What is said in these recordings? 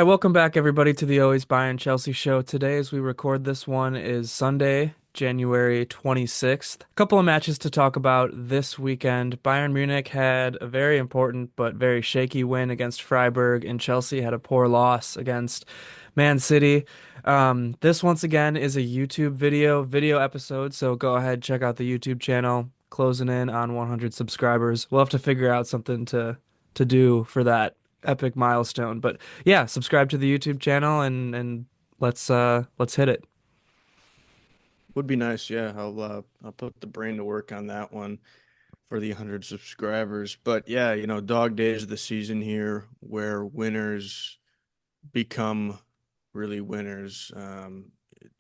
right, welcome back everybody to the Always Bayern Chelsea show. Today, as we record this one, is Sunday, January 26th. A couple of matches to talk about this weekend. Bayern Munich had a very important but very shaky win against Freiburg, and Chelsea had a poor loss against Man City. This once again is a YouTube video episode, so go ahead, check out the YouTube channel. Closing in on 100 subscribers. We'll have to figure out something to do for that epic milestone. But yeah, subscribe to the YouTube channel and let's hit it. Would be nice, yeah. I'll put the brain to work on that one for the 100 subscribers. But yeah, dog days of the season here where winners become really winners.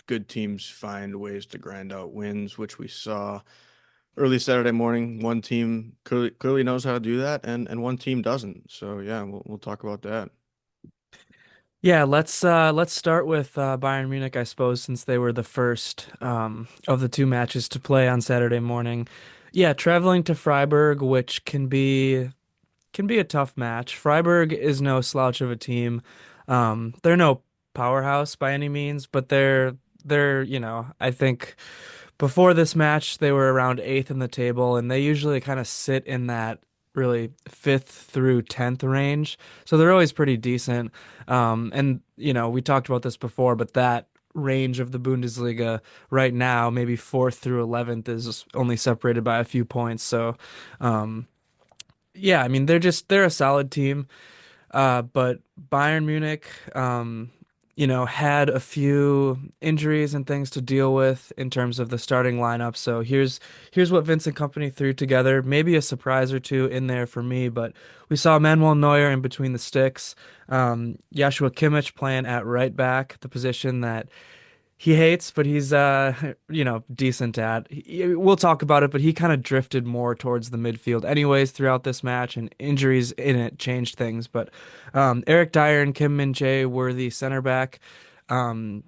Good teams find ways to grind out wins, which we saw early Saturday morning. One team clearly knows how to do that, and one team doesn't. So yeah, we'll talk about that. Yeah, let's start with Bayern Munich, I suppose, since they were the first of the two matches to play on Saturday morning. Yeah, traveling to Freiburg, which can be a tough match. Freiburg is no slouch of a team. They're no powerhouse by any means, but they're I think before this match they were around eighth in the table, and they usually kind of sit in that really fifth through 10th range. So they're always pretty decent. And we talked about this before, but that range of the Bundesliga right now, maybe fourth through 11th, is only separated by a few points. So, yeah, I mean they're a solid team. But Bayern Munich, had a few injuries and things to deal with in terms of the starting lineup. So here's what Vincent Kompany threw together. Maybe a surprise or two in there for me, but we saw Manuel Neuer in between the sticks. Joshua Kimmich playing at right back, the position that he hates, but he's decent at. We'll talk about it, but he kind of drifted more towards the midfield anyways throughout this match, and injuries in it changed things. But Eric Dier and Kim Minjae were the center back um,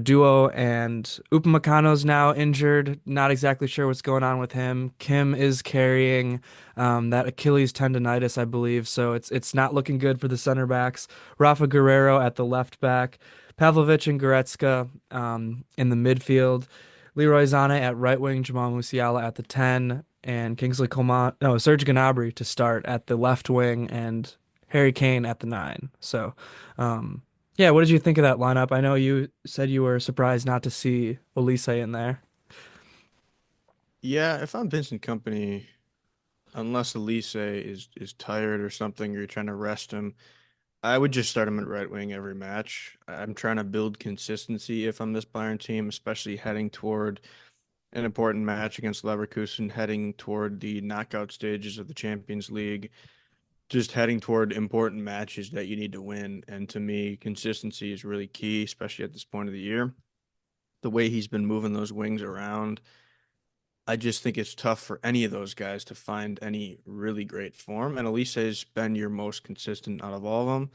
duo, and Upamecano's now injured. Not exactly sure what's going on with him. Kim is carrying that Achilles tendonitis, I believe, so it's not looking good for the center backs. Rafa Guerreiro at the left back. Pavlovic and Goretzka in the midfield, Leroy Sané at right wing, Jamal Musiala at the 10, and Serge Gnabry to start at the left wing, and Harry Kane at the 9. So, yeah, what did you think of that lineup? I know you said you were surprised not to see Olise in there. Yeah, if I'm Vincent Company, unless Elise is tired or something, or you're trying to rest him, I would just start him at right wing every match. I'm trying to build consistency if I'm this Bayern team, especially heading toward an important match against Leverkusen, heading toward the knockout stages of the Champions League, just heading toward important matches that you need to win. And to me, consistency is really key, especially at this point of the year. The way he's been moving those wings around, I just think it's tough for any of those guys to find any really great form. And Elise has been your most consistent out of all of them.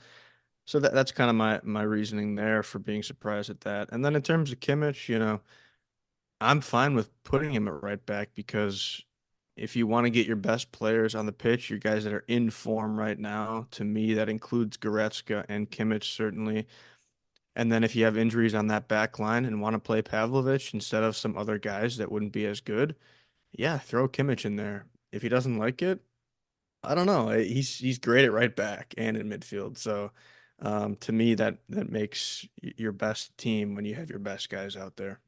So that's kind of my reasoning there for being surprised at that. And then in terms of Kimmich, I'm fine with putting him at right back because if you want to get your best players on the pitch, your guys that are in form right now, to me, that includes Goretzka and Kimmich certainly. And then if you have injuries on that back line and want to play Pavlovic instead of some other guys that wouldn't be as good, yeah, throw Kimmich in there. If he doesn't like it, I don't know. He's great at right back and in midfield. So to me, that makes your best team when you have your best guys out there.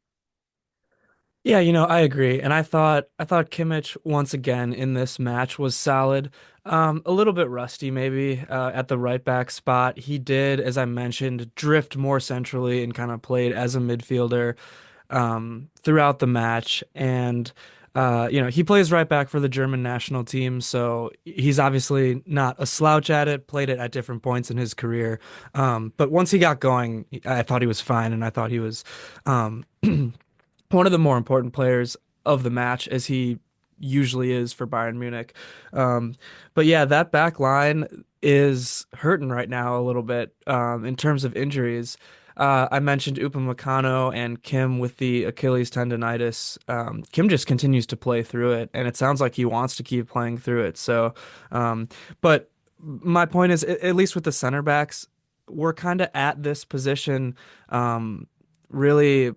Yeah, I agree. And I thought Kimmich once again in this match was solid. A little bit rusty maybe at the right back spot. He did, as I mentioned, drift more centrally and kind of played as a midfielder throughout the match. And he plays right back for the German national team, so he's obviously not a slouch at it, played it at different points in his career. But once he got going, I thought he was fine, and I thought he was um one of the more important players of the match, as he usually is for Bayern Munich. Um, but yeah, that back line is hurting right now a little bit in terms of injuries. I mentioned Upamecano and Kim with the Achilles tendonitis. Kim just continues to play through it, and it sounds like he wants to keep playing through it. So, but my point is, at least with the center backs, we're kind of at this position. Really,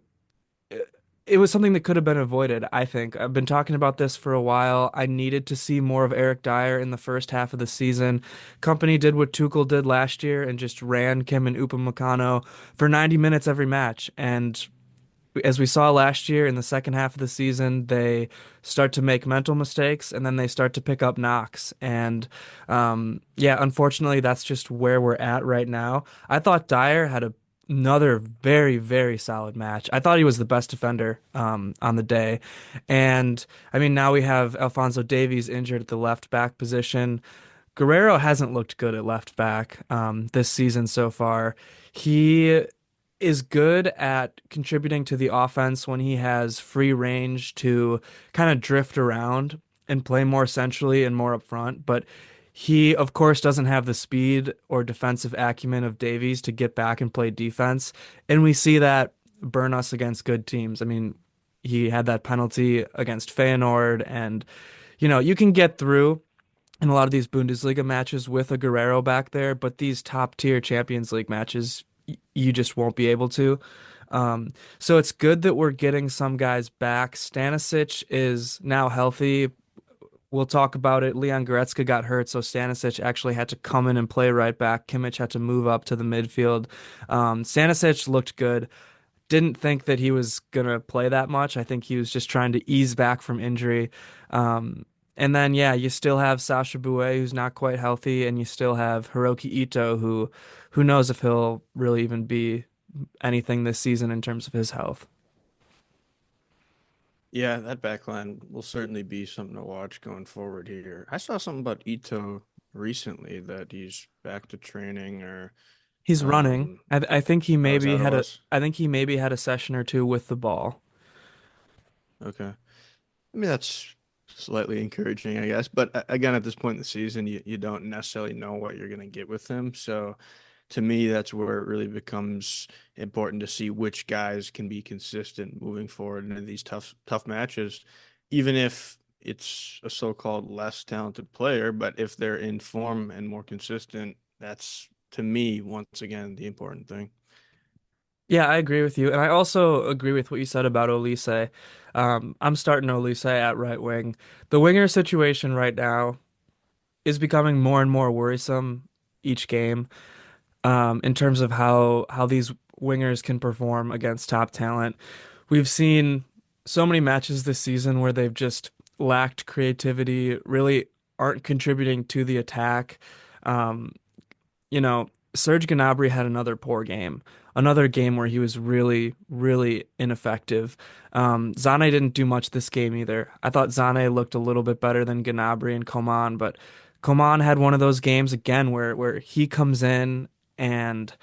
it, it was something that could have been avoided, I think. I've been talking about this for a while. I needed to see more of Eric Dier in the first half of the season. Company did what Tuchel did last year and just ran Kim and Upamecano for 90 minutes every match. And as we saw last year in the second half of the season, they start to make mental mistakes and then they start to pick up knocks. And yeah, unfortunately, that's just where we're at right now. I thought Dyer had another very, very solid match. I thought he was the best defender on the day. And I mean, now we have Alphonso Davies injured at the left back position. Guerrero hasn't looked good at left back this season so far. He is good at contributing to the offense when he has free range to kind of drift around and play more centrally and more up front. But he, of course, doesn't have the speed or defensive acumen of Davies to get back and play defense. And we see that burn us against good teams. I mean, he had that penalty against Feyenoord, and you can get through in a lot of these Bundesliga matches with a Guerrero back there, but these top tier Champions League matches, you just won't be able to. So it's good that we're getting some guys back. Stanisic is now healthy. We'll talk about it. Leon Goretzka got hurt, so Stanisic actually had to come in and play right back. Kimmich had to move up to the midfield. Stanisic looked good. Didn't think that he was gonna play that much. I think he was just trying to ease back from injury. Um, and then yeah, you still have Sasha Bouet who's not quite healthy, and you still have Hiroki Ito who knows if he'll really even be anything this season in terms of his health. Yeah, that backline will certainly be something to watch going forward here. I saw something about Ito recently that he's back to training or He's running. um I think he oh, is that maybe what it had a was? I think he maybe had a session or two with the ball. Okay. I mean, that's slightly encouraging, I guess. But again, at this point in the season, you don't necessarily know what you're going to get with him. So to me, that's where it really becomes important to see which guys can be consistent moving forward into these tough matches, even if it's a so-called less talented player. But if they're in form and more consistent, that's to me, once again, the important thing. Yeah, I agree with you. And I also agree with what you said about Olise. I'm starting Olise at right wing. The winger situation right now is becoming more and more worrisome each game, in terms of how these wingers can perform against top talent. We've seen so many matches this season where they've just lacked creativity, really aren't contributing to the attack. Um, Serge Gnabry had another poor game, another game where he was really, really ineffective. Zane didn't do much this game either. I thought Zane looked a little bit better than Gnabry and Coman, but Coman had one of those games again where he comes in and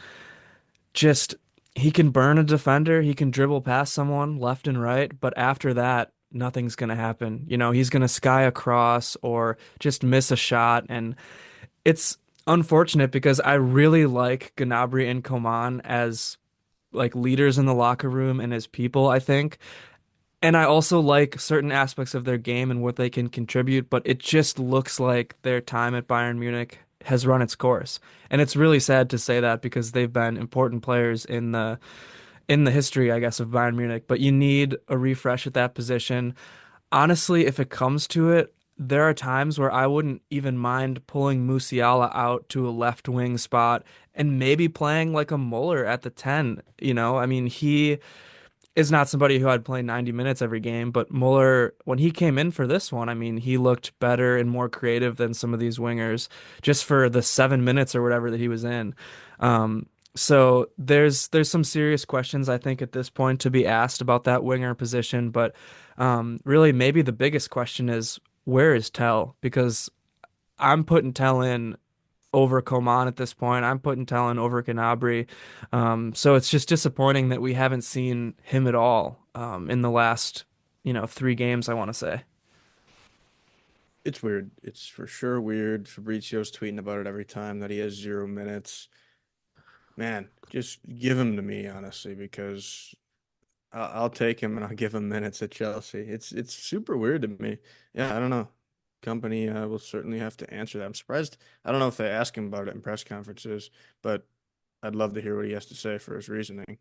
just he can burn a defender, he can dribble past someone left and right, but after that, nothing's gonna happen. He's gonna sky across or just miss a shot, and it's unfortunate because I really like Gnabry and Coman as like leaders in the locker room and as people, I think. And I also like certain aspects of their game and what they can contribute, but it just looks like their time at Bayern Munich has run its course. And it's really sad to say that because they've been important players in the history, I guess, of Bayern Munich, but you need a refresh at that position. Honestly, if it comes to it, there are times where I wouldn't even mind pulling Musiala out to a left wing spot and maybe playing like a Muller at the 10. I mean, he is not somebody who I'd play 90 minutes every game, but Muller, when he came in for this one, I mean, he looked better and more creative than some of these wingers just for the 7 minutes or whatever that he was in. So there's some serious questions I think at this point to be asked about that winger position, but really maybe the biggest question is where is Tell? Because I'm putting Tell in over Coman at this point. I'm putting Tell in over Gnabry. So it's just disappointing that we haven't seen him at all in the last, 3 games, I want to say. It's weird. It's for sure weird. Fabrizio's tweeting about it every time that he has 0 minutes. Man, just give him to me, honestly, because I'll take him and I'll give him minutes at Chelsea. It's super weird to me. Yeah, I don't know. Company will certainly have to answer that. I'm surprised. I don't know if they ask him about it in press conferences, but I'd love to hear what he has to say for his reasoning.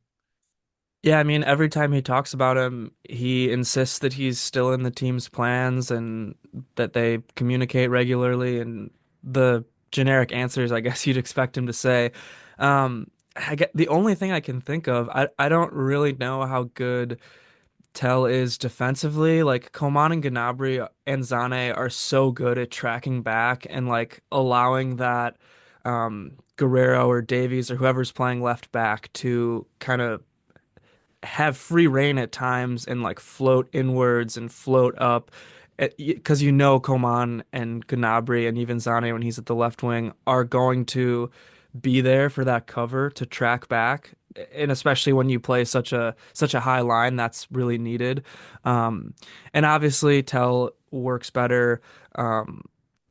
Yeah, I mean, every time he talks about him, he insists that he's still in the team's plans and that they communicate regularly and the generic answers, I guess you'd expect him to say. I get the only thing I can think of, I don't really know how good Tell is defensively. Like Coman and Gnabry and Zane are so good at tracking back and like allowing that Guerrero or Davies or whoever's playing left back to kind of have free reign at times and like float inwards and float up because you know Coman and Gnabry and even Zane when he's at the left wing are going to be there for that cover to track back, and especially when you play such a high line that's really needed. um and obviously Tell works better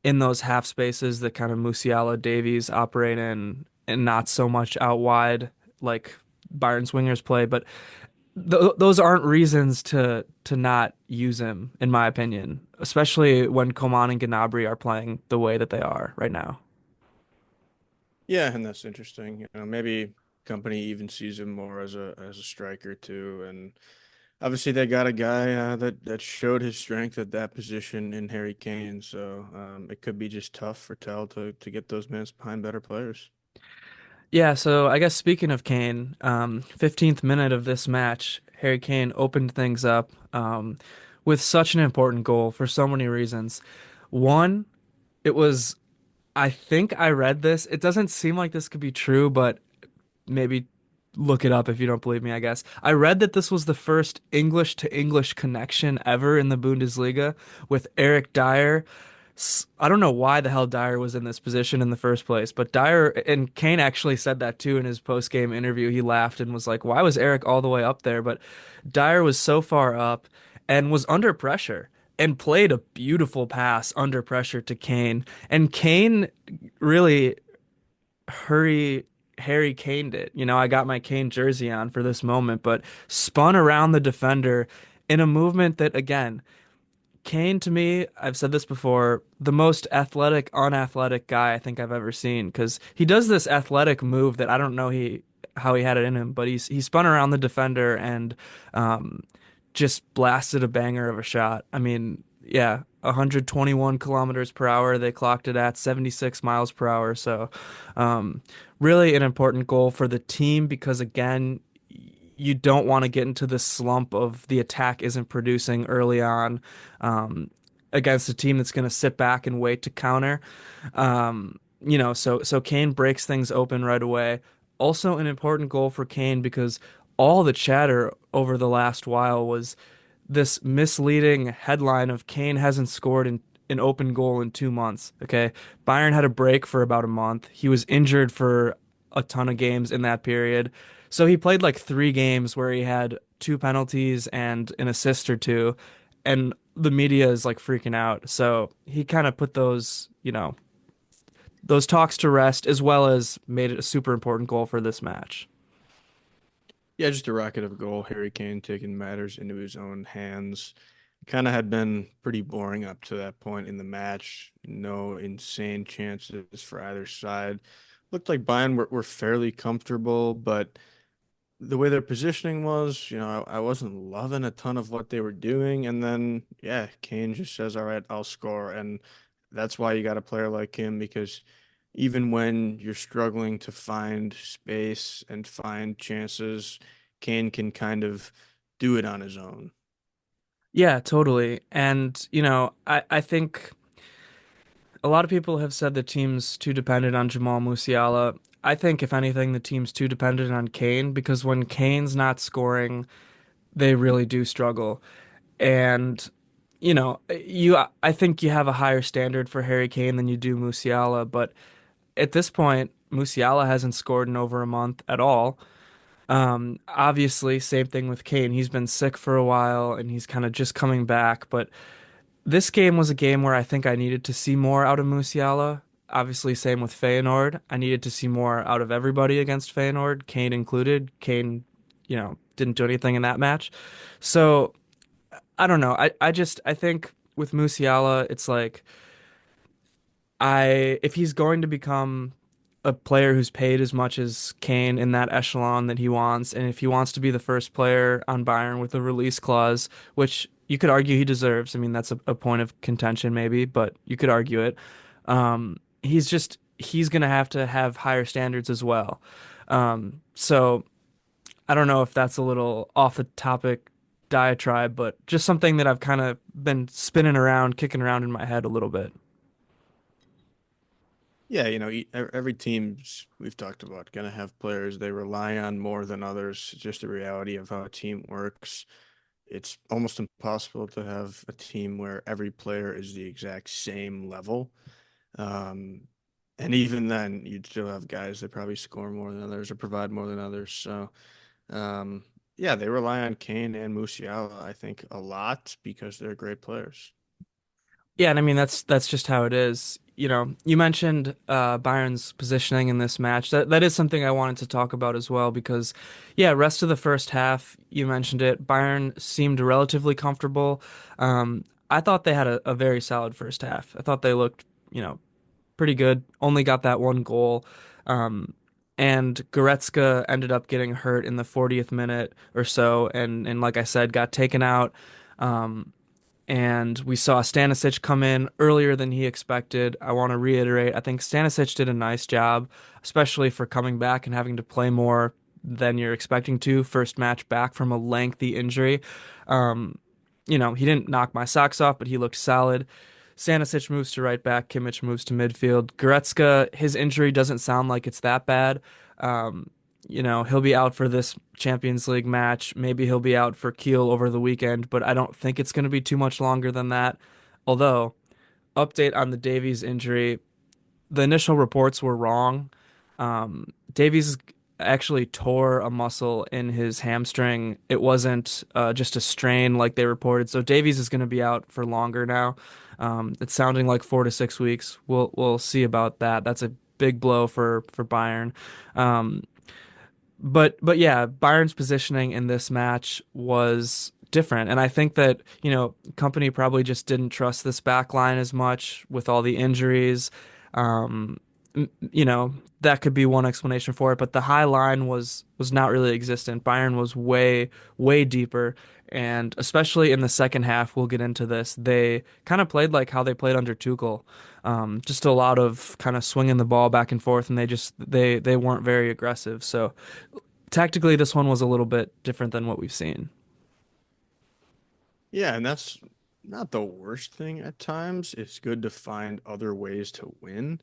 in those half spaces that kind of Musiala Davies operate in and not so much out wide like Bayern's wingers play, but those aren't reasons to not use him, in my opinion, especially when Coman and Gnabry are playing the way that they are right now. Yeah, and that's interesting. Maybe company even sees him more as a striker too. And obviously they got a guy that showed his strength at that position in Harry Kane. So it could be just tough for Tell to get those minutes behind better players. Yeah, so I guess speaking of Kane, 15th minute of this match, Harry Kane opened things up with such an important goal for so many reasons. One, it was, I think I read this. It doesn't seem like this could be true, but maybe look it up if you don't believe me, I guess. I read that this was the first English to English connection ever in the Bundesliga with Eric Dier. I don't know why the hell Dier was in this position in the first place, but Dier and Kane actually said that too in his post-game interview. He laughed and was like, "Why was Eric all the way up there?" But Dier was so far up and was under pressure and played a beautiful pass under pressure to Kane. And Kane really hurry Harry Kaned it. You know, I got my Kane jersey on for this moment, but spun around the defender in a movement that, again, Kane to me, I've said this before, the most athletic, unathletic guy I think I've ever seen because he does this athletic move that I don't know he how he had it in him, but he spun around the defender and um, just blasted a banger of a shot. I mean, yeah, 121 kilometers per hour. They clocked it at 76 miles per hour. So, um, really an important goal for the team because, again, you don't want to get into the slump of the attack isn't producing early on um, against a team that's going to sit back and wait to counter. So Kane breaks things open right away. Also, an important goal for Kane because all the chatter over the last while was this misleading headline of Kane hasn't scored in an open goal in 2 months. Okay. Bayern had a break for about a month. He was injured for a ton of games in that period. So he played like 3 games where he had 2 penalties and an assist or two. And the media is like freaking out. So he kind of put those talks to rest as well as made it a super important goal for this match. Yeah, just a rocket of a goal. Harry Kane taking matters into his own hands. Kind of had been pretty boring up to that point in the match. No insane chances for either side. Looked like Bayern were fairly comfortable, but the way their positioning was, I wasn't loving a ton of what they were doing. And then, yeah, Kane just says, "All right, I'll score." And that's why you got a player like him because even when you're struggling to find space and find chances, Kane can kind of do it on his own. Yeah, totally. And, I think a lot of people have said the team's too dependent on Jamal Musiala. I think, if anything, the team's too dependent on Kane because when Kane's not scoring, they really do struggle. And, I think you have a higher standard for Harry Kane than you do Musiala. But at this point, Musiala hasn't scored in over a month at all. Obviously, same thing with Kane. He's been sick for a while and he's kind of just coming back. But this game was a game where I think I needed to see more out of Musiala. Obviously, same with Feyenoord. I needed to see more out of everybody against Feyenoord, Kane included. Kane, didn't do anything in that match. So I don't know. I think with Musiala, it's like if he's going to become a player who's paid as much as Kane in that echelon that he wants, and if he wants to be the first player on Bayern with a release clause, which you could argue he deserves. I mean, that's a point of contention maybe, but you could argue it. He's gonna have to have higher standards as well. So I don't know if that's a little off the topic diatribe, but just something that I've kind of been spinning around, kicking around in my head a little bit. Yeah, every team's we've talked about gonna have players they rely on more than others. It's just the reality of how a team works. It's almost impossible to have a team where every player is the exact same level. Um, and even then, you'd still have guys that probably score more than others or provide more than others. So, um, yeah, they rely on Kane and Musiala, I think, a lot because they're great players. Yeah, and I mean that's just how it is. You know, you mentioned Bayern's positioning in this match. That is something I wanted to talk about as well because, yeah, rest of the first half, you mentioned it. Bayern seemed relatively comfortable. I thought they had a very solid first half. I thought they looked, pretty good. Only got that one goal. Um, and Goretzka ended up getting hurt in the 40th minute or so, and like I said, got taken out. Um, and we saw Stanisic come in earlier than he expected. I want to reiterate, I think Stanisic did a nice job, especially for coming back and having to play more than you're expecting to. First match back from a lengthy injury. Um, he didn't knock my socks off, but he looked solid. Stanisic moves to right back. Kimmich moves to midfield. Goretzka, his injury doesn't sound like it's that bad. Um, he'll be out for this Champions League match. Maybe he'll be out for Kiel over the weekend, but I don't think it's going to be too much longer than that. Although, update on the Davies injury, the initial reports were wrong. Davies actually tore a muscle in his hamstring. It wasn't just a strain like they reported. So Davies is going to be out for longer now. It's sounding like 4 to 6 weeks. We'll see about that. That's a big blow for Bayern. Um, but yeah, Bayern's positioning in this match was different, and I think that Kompany probably just didn't trust this back line as much with all the injuries. Um, that could be one explanation for it, but the high line was not really existent. Bayern was way deeper, and especially in the second half, we'll get into this. They kind of played like how they played under Tuchel. Just a lot of kind of swinging the ball back and forth, and they weren't very aggressive. So tactically, this one was a little bit different than what we've seen. Yeah, and that's not the worst thing at times. It's good to find other ways to win.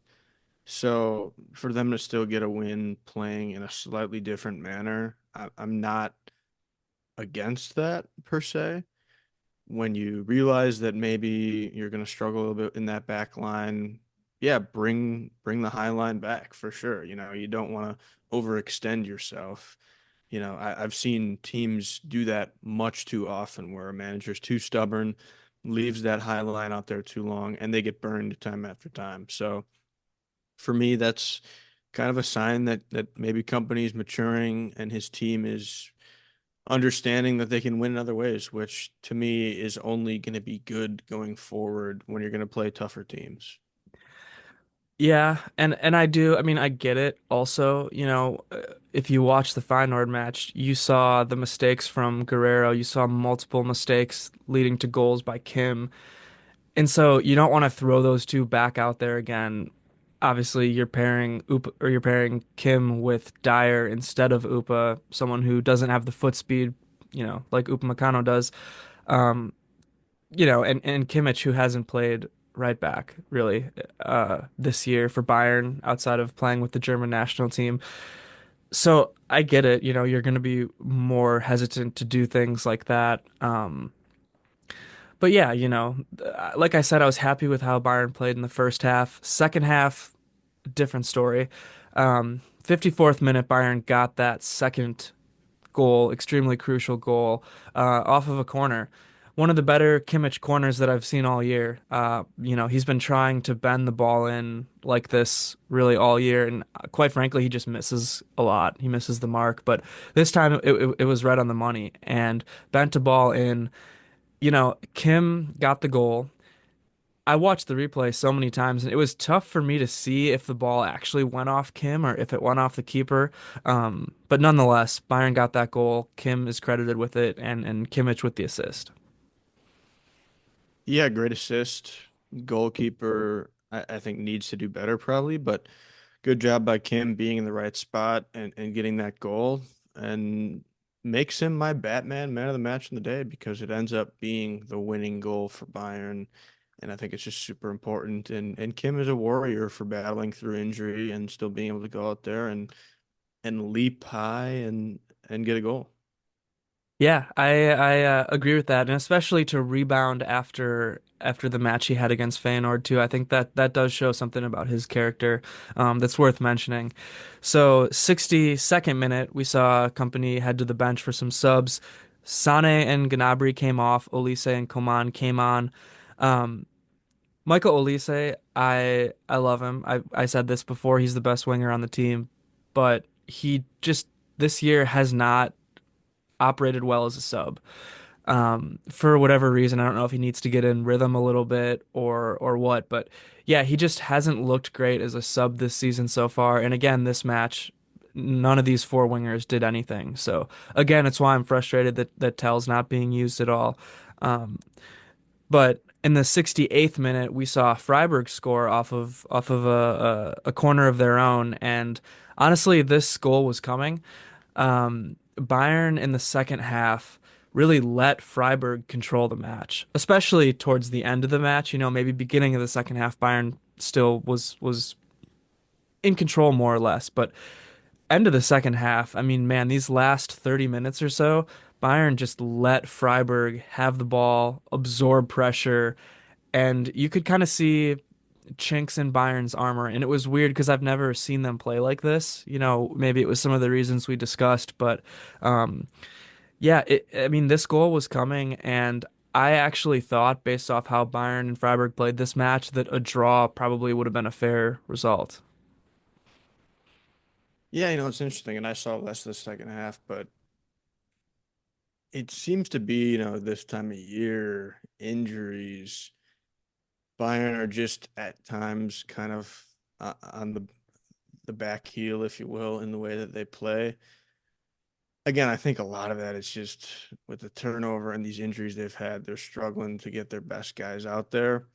So for them to still get a win playing in a slightly different manner, I'm not against that per se. When you realize that maybe you're going to struggle a little bit in that back line, yeah, bring the high line back for sure. You don't want to overextend yourself. I've seen teams do that much too often where a manager's too stubborn, leaves that high line out there too long, and they get burned time after time. So for me, that's kind of a sign that maybe Kompany's maturing and his team is understanding that they can win in other ways, which to me is only going to be good going forward when you're going to play tougher teams. Yeah, and I do. I mean, I get it. Also, if you watch the Feyenoord match, you saw the mistakes from Guerrero. You saw multiple mistakes leading to goals by Kim. And so you don't want to throw those two back out there again. Obviously, you're pairing Kim with Dyer instead of Upa, someone who doesn't have the foot speed, like Upamecano does. Um, and Kimmich, who hasn't played right back really this year for Bayern outside of playing with the German national team. So I get it. You're going to be more hesitant to do things like that. But yeah, like I said, I was happy with how Bayern played in the first half. Second half, different story. 54th minute, Bayern got that second goal, extremely crucial goal, off of a corner. One of the better Kimmich corners that I've seen all year. He's been trying to bend the ball in like this really all year, and quite frankly, he just misses a lot. He misses the mark, but this time it was right on the money and bent the ball in. Kim got the goal. I watched the replay so many times, and it was tough for me to see if the ball actually went off Kim or if it went off the keeper. But nonetheless, Bayern got that goal. Kim is credited with it, and Kimmich with the assist. Yeah, great assist. Goalkeeper, I think needs to do better probably, but good job by Kim being in the right spot and getting that goal and makes him my Batman man of the match in the day because it ends up being the winning goal for Bayern. And I think it's just super important. And Kim is a warrior for battling through injury and still being able to go out there and leap high and get a goal. Yeah, I agree with that, and especially to rebound after the match he had against Feyenoord too. I think that that does show something about his character that's worth mentioning. So, 62nd minute, we saw Company head to the bench for some subs. Sane and Gnabry came off. Olise and Coman came on. Um, Michael Olise, I love him. I said this before. He's the best winger on the team, but he just this year has not operated well as a sub. For whatever reason, I don't know if he needs to get in rhythm a little bit or what, but yeah, he just hasn't looked great as a sub this season so far. And again, this match, none of these four wingers did anything. So again, it's why I'm frustrated that Tell's not being used at all. Um, but in the 68th minute, we saw Freiburg score off of a corner of their own, and honestly, this goal was coming. Bayern in the second half really let Freiburg control the match, especially towards the end of the match. You know, maybe beginning of the second half, Bayern still was in control more or less, but end of the second half, I mean, man, these last 30 minutes or so, Bayern just let Freiburg have the ball, absorb pressure, and you could kind of see chinks in Bayern's armor. And it was weird because I've never seen them play like this. You know, maybe it was some of the reasons we discussed, but um, yeah, I mean, this goal was coming, and I actually thought, based off how Bayern and Freiburg played this match, that a draw probably would have been a fair result. Yeah, it's interesting. And I saw less of the second half, but it seems to be, this time of year, injuries, Bayern are just at times kind of on the back heel, if you will, in the way that they play. Again, I think a lot of that is just with the turnover and these injuries they've had, they're struggling to get their best guys out there.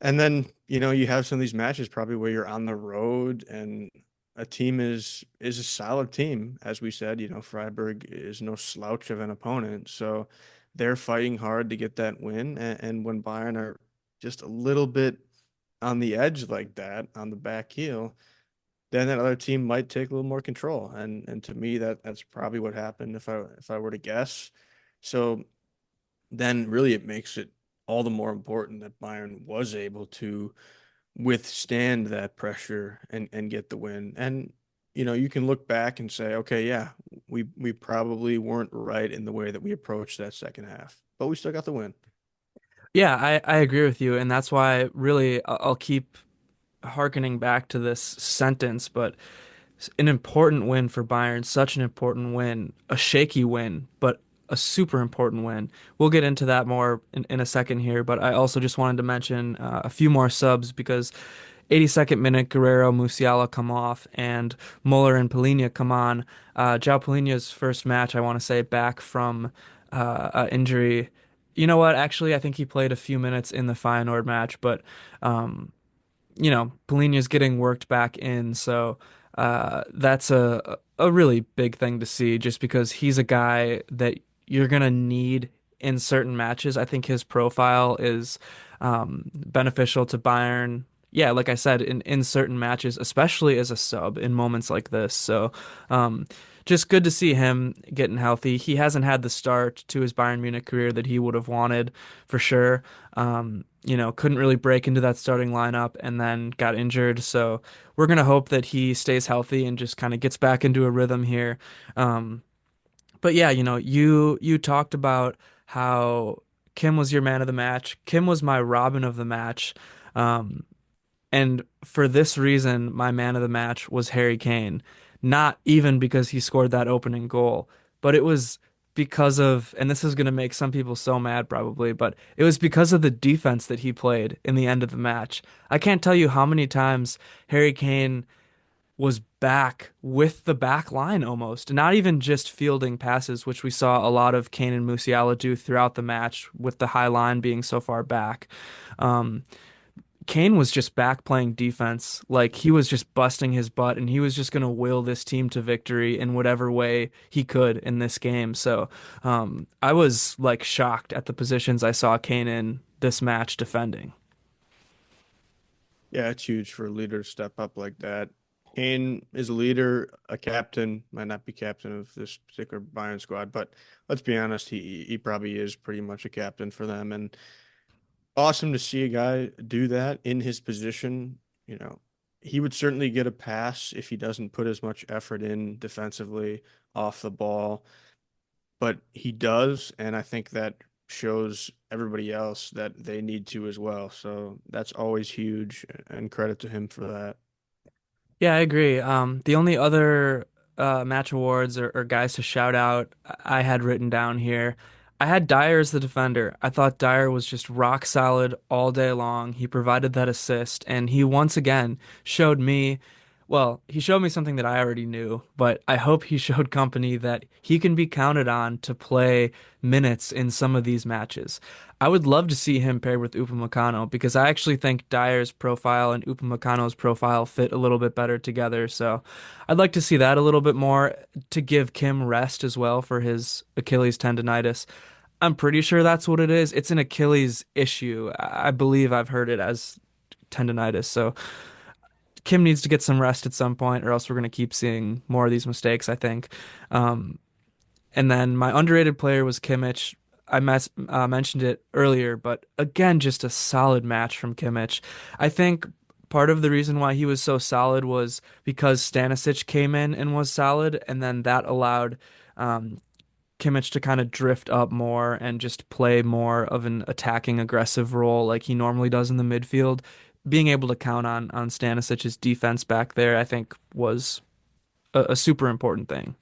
And then, you have some of these matches probably where you're on the road and a team is a solid team. As we said, Freiburg is no slouch of an opponent. So they're fighting hard to get that win. And when Bayern are just a little bit on the edge like that, on the back heel, then that other team might take a little more control. And to me, that's probably what happened if I were to guess. So then really it makes it all the more important that Bayern was able to withstand that pressure and get the win. And you can look back and say, okay, yeah, we probably weren't right in the way that we approached that second half, but we still got the win. Yeah, I agree with you, and that's why really I'll keep harkening back to this sentence, but an important win for Bayern, such an important win, a shaky win, but a super important win. We'll get into that more in a second here, but I also just wanted to mention a few more subs because 82nd minute, Guerrero, Musiala come off, and Muller and Palhinha come on. João Palhinha's first match, I want to say, back from injury. You know what? Actually, I think he played a few minutes in the Feyenoord match, but um, Polina's getting worked back in, so that's a really big thing to see just because he's a guy that you're gonna need in certain matches. I think his profile is beneficial to Bayern. Yeah, like I said, in certain matches, especially as a sub in moments like this. So, um, just good to see him getting healthy. He hasn't had the start to his Bayern Munich career that he would have wanted for sure. Couldn't really break into that starting lineup and then got injured. So we're gonna hope that he stays healthy and just kind of gets back into a rhythm here. But yeah, you talked about how Kim was your man of the match. Kim was my Robin of the match. Um, and for this reason, my man of the match was Harry Kane. Not even because he scored that opening goal, but it was because of, and this is going to make some people so mad probably, but it was because of the defense that he played in the end of the match. I can't tell you how many times Harry Kane was back with the back line almost, not even just fielding passes, which we saw a lot of Kane and Musiala do throughout the match with the high line being so far back. Um, Kane was just back playing defense. Like he was just busting his butt and he was just going to will this team to victory in whatever way he could in this game. So I was like shocked at the positions I saw Kane in this match defending. Yeah, it's huge for a leader to step up like that. Kane is a leader, a captain, might not be captain of this particular Bayern squad, but let's be honest, he probably is pretty much a captain for them. And awesome to see a guy do that in his position. You know, he would certainly get a pass if he doesn't put as much effort in defensively off the ball, but he does, and I think that shows everybody else that they need to as well. So that's always huge, and credit to him for that. Yeah, I agree. The only other match awards or guys to shout out I had written down here, I had Dyer as the defender. I thought Dyer was just rock solid all day long. He provided that assist, and he once again showed me, well, he showed me something that I already knew, but I hope he showed company that he can be counted on to play minutes in some of these matches. I would love to see him paired with Upamecano because I actually think Dyer's profile and Upamecano's profile fit a little bit better together. So I'd like to see that a little bit more to give Kim rest as well for his Achilles tendonitis. I'm pretty sure that's what it is. It's an Achilles issue. I believe I've heard it as tendonitis. So Kim needs to get some rest at some point, or else we're going to keep seeing more of these mistakes, I think. Um, and then my underrated player was Kimmich. Mentioned it earlier, but again, just a solid match from Kimmich. I think part of the reason why he was so solid was because Stanisic came in and was solid, and then that allowed um, Kimmich to kind of drift up more and just play more of an attacking, aggressive role like he normally does in the midfield. Being able to count on Stanisic's defense back there, I think, was a super important thing.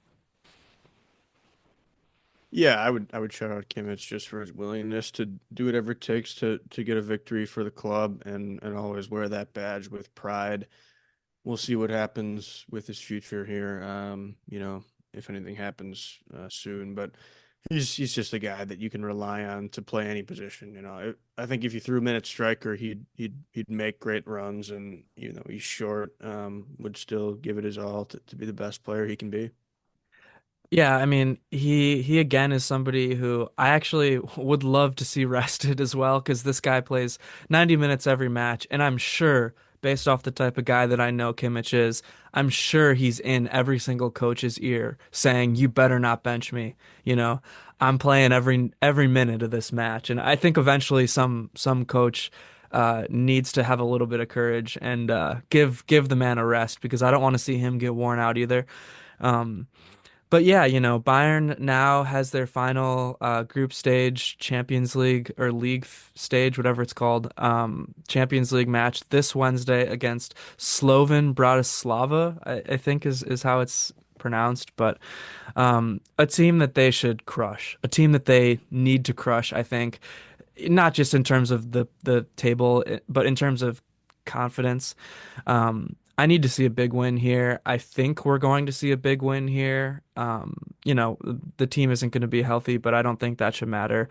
Yeah, I would shout out Kimmich just for his willingness to do whatever it takes to get a victory for the club and always wear that badge with pride. We'll see what happens with his future here. If anything happens soon, but he's just a guy that you can rely on to play any position. I think if you threw him in at striker, he'd make great runs, and he's short, would still give it his all to be the best player he can be. Yeah, I mean, he again is somebody who I actually would love to see rested as well, because this guy plays 90 minutes every match, and I'm sure, based off the type of guy that I know Kimmich is, I'm sure he's in every single coach's ear saying, "You better not bench me." You know, I'm playing every minute of this match, and I think eventually some coach needs to have a little bit of courage and give the man a rest because I don't want to see him get worn out either. Um, but yeah, Bayern now has their final group stage Champions League or stage, whatever it's called, Champions League match this Wednesday against Slovan Bratislava, I think is how it's pronounced. But a team that they should crush, a team that they need to crush, I think, not just in terms of the table, but in terms of confidence. I need to see a big win here. I think we're going to see a big win here. The team isn't going to be healthy, but I don't think that should matter.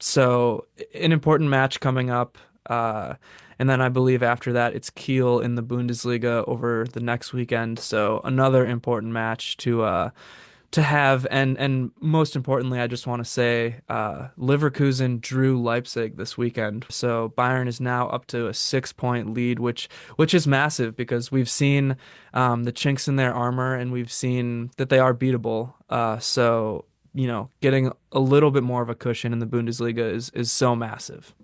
So an important match coming up. And then I believe after that it's Kiel in the Bundesliga over the next weekend. So another important match to have, and most importantly, I just want to say Leverkusen drew Leipzig this weekend, so Bayern is now up to a 6 point lead, which is massive because we've seen the chinks in their armor and we've seen that they are beatable. So getting a little bit more of a cushion in the Bundesliga is so massive.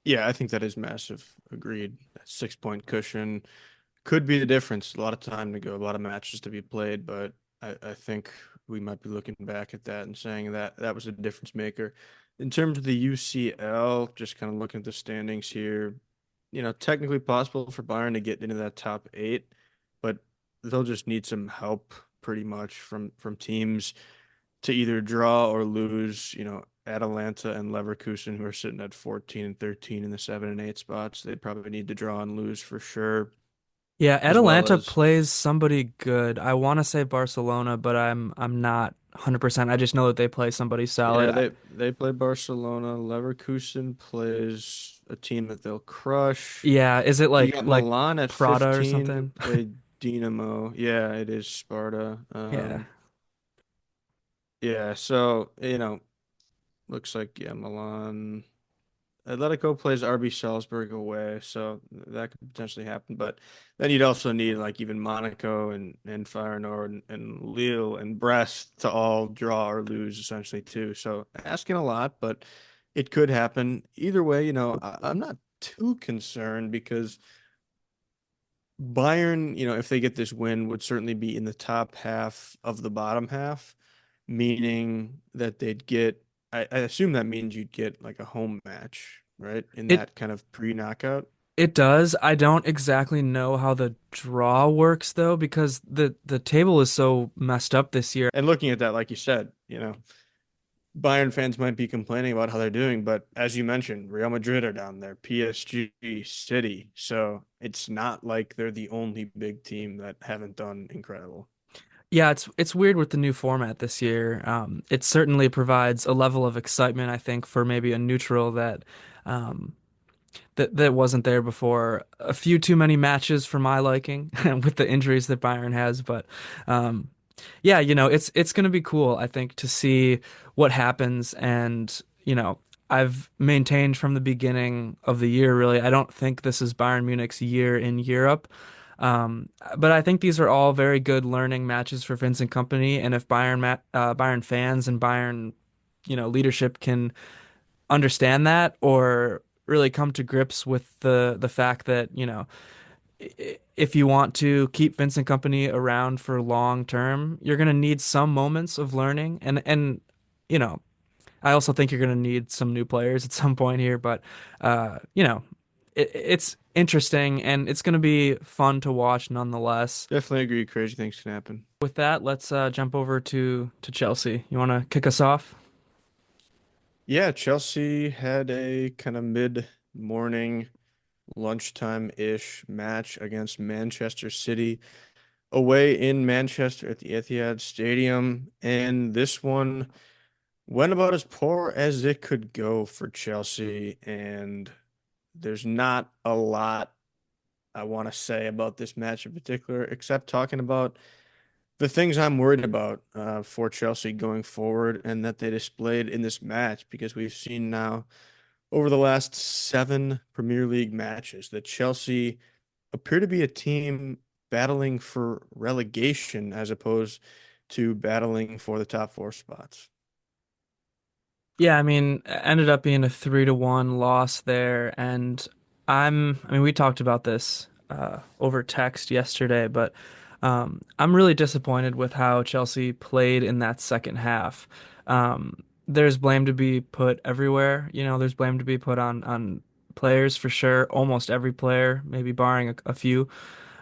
Yeah, I think that is massive. Agreed. That 6 point cushion could be the difference. A lot of time to go, a lot of matches to be played, but I think we might be looking back at that and saying that that was a difference maker. In terms of the UCL, just kind of looking at the standings here, technically possible for Bayern to get into that top eight, but they'll just need some help pretty much from teams to either draw or lose. Atalanta and Leverkusen, who are sitting at 14 and 13 in the 7 and 8 spots, they'd probably need to draw and lose for sure, Yeah, as well Atalanta as plays somebody good. I want to say Barcelona, but I'm not 100%. I just know that they play somebody solid. yeah, they play Barcelona. Leverkusen plays a team that they'll crush. Yeah, is it You got like Milan at Prada or 15 who something? play Dinamo. Yeah, it is Sparta. Yeah. Yeah, so looks like yeah, Milan. Atletico plays RB Salzburg away, so that could potentially happen. But then you'd also need like even Monaco and Feyenoord and Lille and Brest to all draw or lose essentially too. So asking a lot, but it could happen. Either way, I'm not too concerned because Bayern, if they get this win, would certainly be in the top half of the bottom half, meaning that they'd get, I assume that means you'd get like a home match, right? In It that kind of pre-knockout. it does. I don't exactly know how the draw works though, because the table is so messed up this year. And looking at that, like you said, Bayern fans might be complaining about how they're doing, but as you mentioned, Real Madrid are down there, PSG, City. So it's not like they're the only big team that haven't done incredible. Yeah, it's weird with the new format this year. It certainly provides a level of excitement, I think, for maybe a neutral um, that wasn't there before. A few too many matches for my liking with the injuries that Bayern has, but um, yeah, it's going to be cool, I think, to see what happens. And I've maintained from the beginning of the year, really, I don't think this is Bayern Munich's year in Europe. But I think these are all very good learning matches for Vincent Kompany, and if Bayern fans and Bayern, leadership can understand that or really come to grips with the fact that, if you want to keep Vincent Kompany around for long term, you're going to need some moments of learning and you know, I also think you're going to need some new players at some point here, but it's interesting and it's going to be fun to watch nonetheless. Definitely agree. Crazy things can happen. With that, let's jump over to Chelsea. You want to kick us off? Yeah, Chelsea had a kind of mid-morning, lunchtime-ish match against Manchester City away in Manchester at the Etihad Stadium, and this one went about as poor as it could go for Chelsea, and there's not a lot I want to say about this match in particular, except talking about the things I'm worried about for Chelsea going forward and that they displayed in this match because we've seen now over the last 7 Premier League matches that Chelsea appear to be a team battling for relegation as opposed to battling for the top four spots. Yeah, I mean, ended up being a 3-1 loss there, and I mean, we talked about this over text yesterday, but I'm really disappointed with how Chelsea played in that second half. There's blame to be put everywhere, there's blame to be put on players for sure, almost every player, maybe barring a few.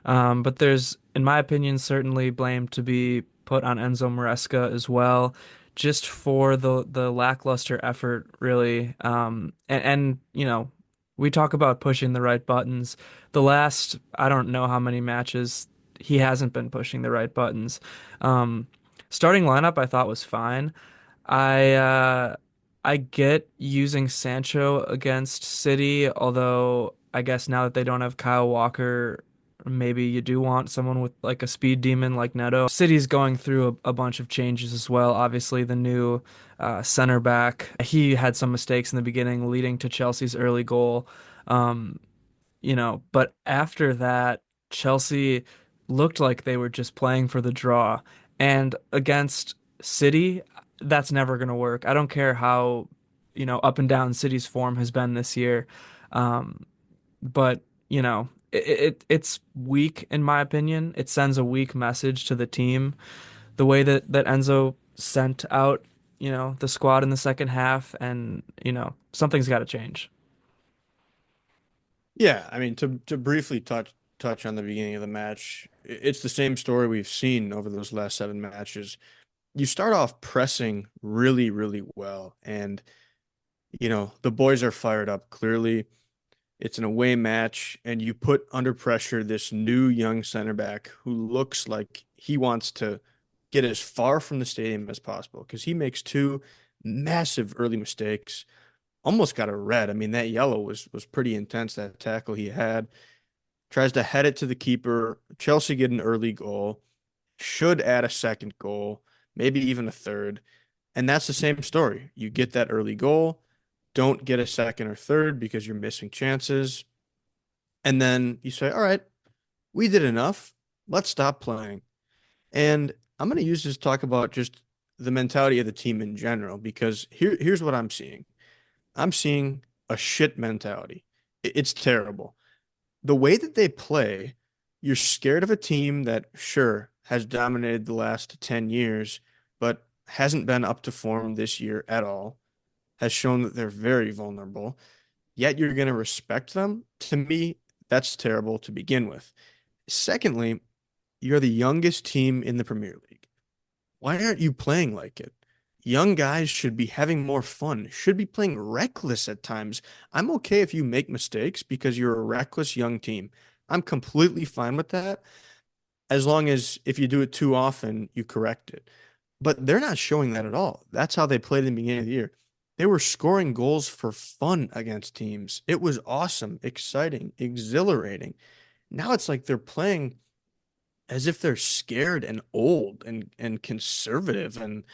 But there's, in my opinion, certainly blame to be put on Enzo Maresca as well, just for the lackluster effort, really. And we talk about pushing the right buttons. The last, I don't know how many matches he hasn't been pushing the right buttons. Um, Starting lineup I thought was fine. I uh, I get using Sancho against City, although I guess now that they don't have Kyle Walker, maybe you do want someone with like a speed demon like Neto. City's going through a bunch of changes as well. Obviously, the new center back, he had some mistakes in the beginning, leading to Chelsea's early goal. Um, but after that, Chelsea looked like they were just playing for the draw. And against City, that's never going to work. I don't care how, up and down City's form has been this year. Um, but, it's weak in my opinion. It sends a weak message to the team. The way that Enzo sent out, the squad in the second half and, something's got to change. Yeah, I mean to briefly touch touch on the beginning of the match. It's the same story we've seen over those last 7 matches. You start off pressing really, really well, and the boys are fired up. Clearly, it's an away match, and you put under pressure this new young center back who looks like he wants to get as far from the stadium as possible because he makes two massive early mistakes. Almost got a red. I mean, that yellow was pretty intense, that tackle he had. Tries to head it to the keeper. Chelsea get an early goal, should add a second goal, maybe even a third. And that's the same story. You get that early goal, don't get a second or third because you're missing chances. And then you say, all right, we did enough. Let's stop playing. And I'm going to use this to talk about just the mentality of the team in general because here's what I'm seeing. I'm seeing a shit mentality. It's terrible. The way that they play, you're scared of a team that, sure, has dominated the last 10 years, but hasn't been up to form this year at all, has shown that they're very vulnerable, yet you're going to respect them. To me, that's terrible to begin with. Secondly, you're the youngest team in the Premier League. Why aren't you playing like it? Young guys should be having more fun, should be playing reckless at times. I'm okay if you make mistakes because you're a reckless young team. I'm completely fine with that as long as if you do it too often, you correct it. But they're not showing that at all. That's how they played in the beginning of the year. They were scoring goals for fun against teams. It was awesome, exciting, exhilarating. Now it's like they're playing as if they're scared and old and conservative, and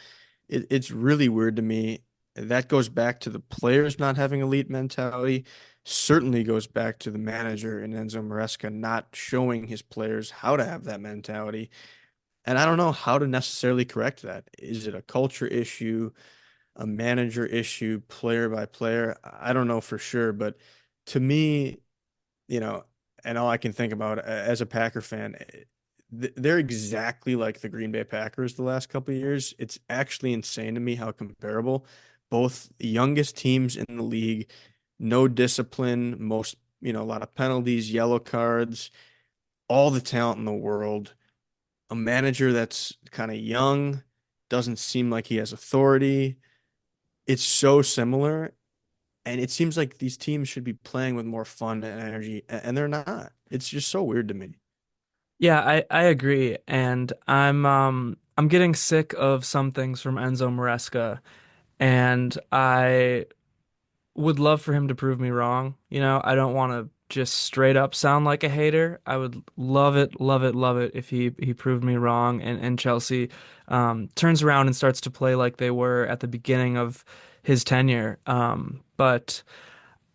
it's really weird to me. That goes back to the players not having elite mentality. Certainly goes back to the manager and Enzo Maresca not showing his players how to have that mentality. And I don't know how to necessarily correct that. Is it a culture issue, a manager issue, player by player? I don't know for sure, but to me, you know, and all I can think about as a Packer fan, they're exactly like the Green Bay Packers the last couple of years. It's actually insane to me how comparable both the youngest teams in the league, no discipline, a lot of penalties, yellow cards, all the talent in the world, a manager that's kind of young, doesn't seem like he has authority. It's so similar. And it seems like these teams should be playing with more fun and energy, and they're not. It's just so weird to me. Yeah, I agree, and I'm getting sick of some things from Enzo Maresca, and I would love for him to prove me wrong. I don't want to just straight up sound like a hater. I would love it, love it, love it if he proved me wrong and Chelsea turns around and starts to play like they were at the beginning of his tenure. But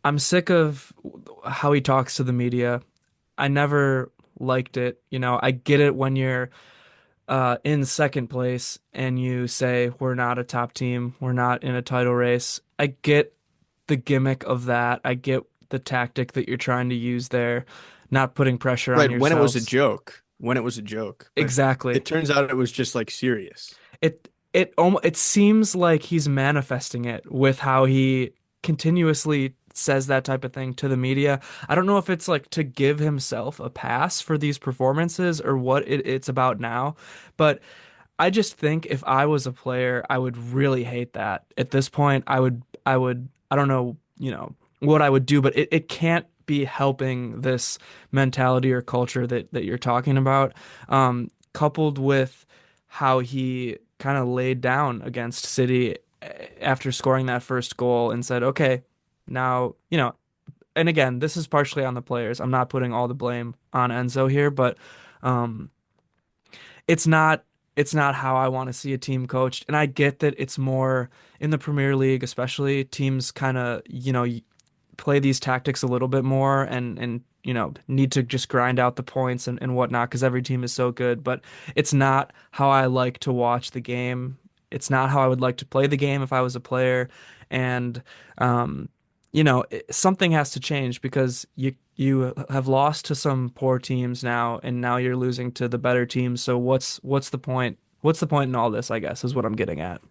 I'm sick of how he talks to the media. I never liked it. I get it when you're in second place and you say we're not a top team, we're not in a title race. I get the gimmick of that. I get the tactic that you're trying to use there, not putting pressure on Right, when it was a yourselves. joke, but Exactly. it turns out it was just like serious. It seems like he's manifesting it with how he continuously says that type of thing to the media. I don't know if it's like to give himself a pass for these performances or what it's about now, but I just think if I was a player, I would really hate that. At this point, I don't know, what I would do, but it can't be helping this mentality or culture that you're talking about, coupled with how he kind of laid down against City after scoring that first goal and said, okay, now, and again, this is partially on the players. I'm not putting all the blame on Enzo here, but um, it's not it's not how I want to see a team coached. And I get that it's more in the Premier League, especially teams kind of, play these tactics a little bit more and need to just grind out the points and whatnot because every team is so good. But it's not how I like to watch the game. It's not how I would like to play the game if I was a player. And something has to change because you have lost to some poor teams now, and now you're losing to the better teams. So what's the point? What's the point in all this, I guess, is what I'm getting at.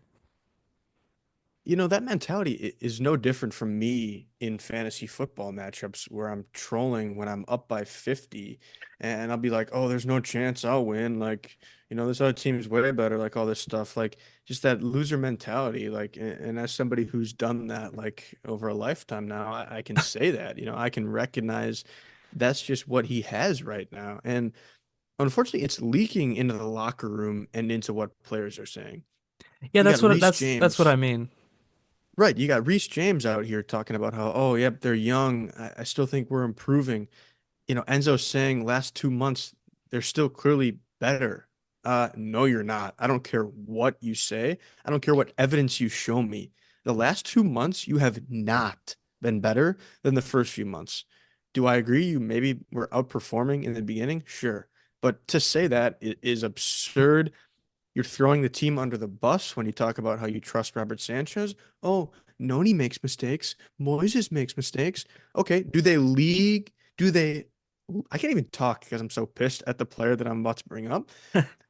That mentality is no different from me in fantasy football matchups where I'm trolling when I'm up by 50 and I'll be like, "Oh, there's no chance I'll win." Like, this other team's way better, like all this stuff. Like just that loser mentality. Like, and as somebody who's done that like over a lifetime now, I can say that, I can recognize that's just what he has right now. And unfortunately, it's leaking into the locker room and into what players are saying. Yeah, You got that's what Reece that's what I James. mean. Right, you got Reece James out here talking about how, oh, yep, they're young. I still think we're improving. Enzo's saying last 2 months they're still clearly better. No, you're not. I don't care what you say. I don't care what evidence you show me. The last 2 months you have not been better than the first few months. Do I agree? You maybe were outperforming in the beginning, sure, but to say that is absurd. You're throwing the team under the bus when you talk about how you trust Robert Sanchez. Oh, Noni makes mistakes. Moises makes mistakes. Okay, do they I can't even talk because I'm so pissed at the player that I'm about to bring up.